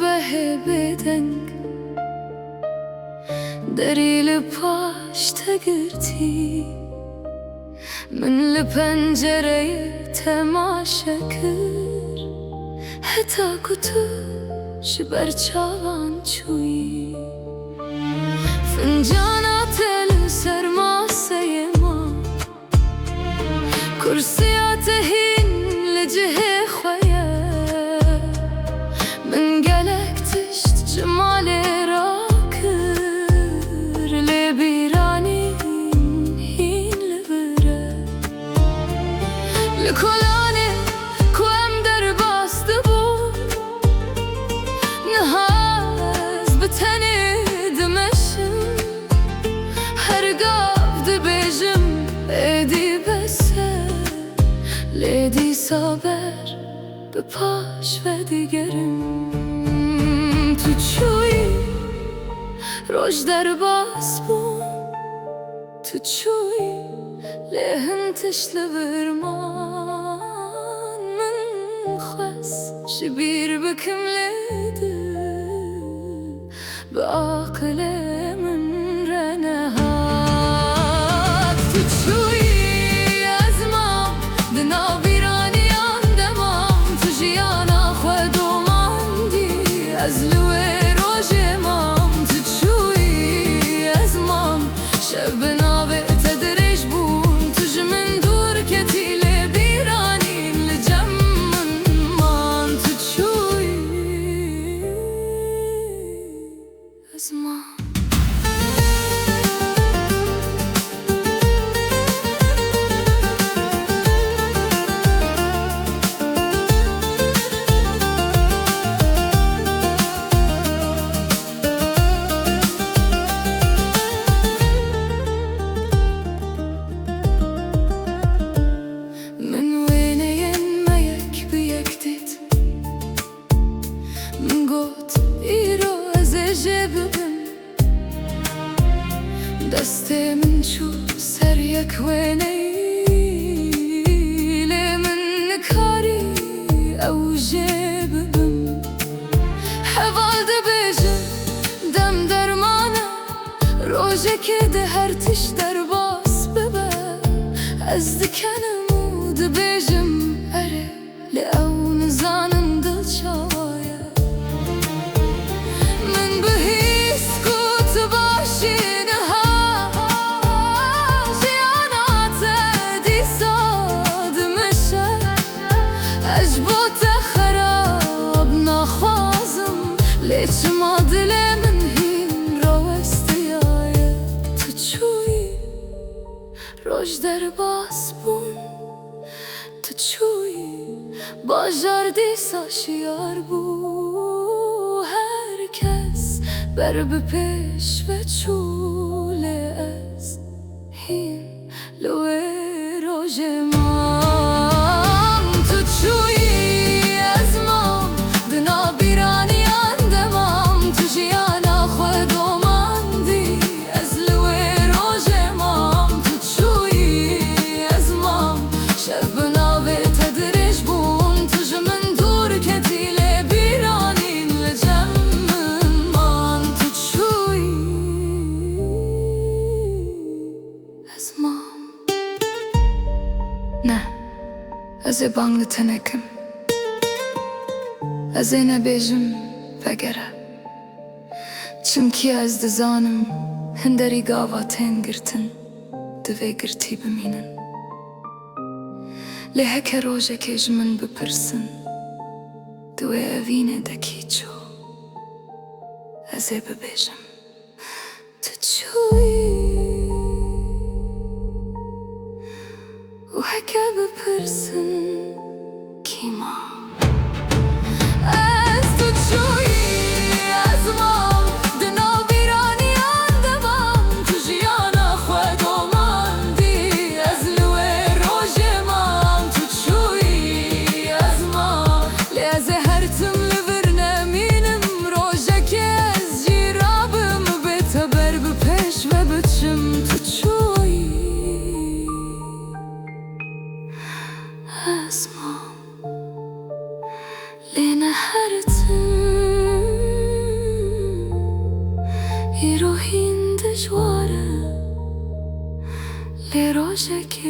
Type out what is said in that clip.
به بدنگ دریل پاش تگرتی من لپنجره تماشا کر حتی کتو شبر چاوان چوی فنجانات لسرماسه ما كرسيات هين لجهة خويا من قالك تشت جمالي راكر لبيراني هين لبرا لكلاني كوام درباس دبو نهاز بتني دمشم هرقاف دبيجم ايدي بسه لیدی صابر به پاش و دیگرم تو چوی روش در باز بون تو چوی لهم تشل برمان من خواست شبیر بکم لیده به عقل من رنهاد تو چوی از لوی روژه مام تو چوی از مام شب ناوه تدرش بون تو جمن دور کتی لبیرانین لجم من تو چوی از مام دسته من شو سر یک وینی من نکاری او جبم حوال دبیجم دم درمانه روژه که ده هر تش در باس ببر از دکنم و دبیجم اره لعو نزانم دل چاوایا من بهیس کت باشی لیچ ما دل من هین روستیایه تو چوی روش در باز بون تو چوی باجار دیسا شیار بو هر کس بر بپیش و چوله از هین لوی روژ مام تو چوی از مام دنا بیرانی نه از بانگ تنکم از این بیجم وگره چمکی از دزانم هندری گاواتین گرتن دوی گرتی بمینن لحک روژه که جمن بپرسن دوی اوین دکی چو از ببیجم تو چوی و هکه بپرسن کیما از تو چوی از ما دنا بیرانی اندمام تو جیانا خود و ماندی از لوی روژ مام تو چوی از ما لیز هرتم لبر نمینم روژه که از جیرابم بتبر بپش و بچم تو چوی از ما لين هرتم لروجك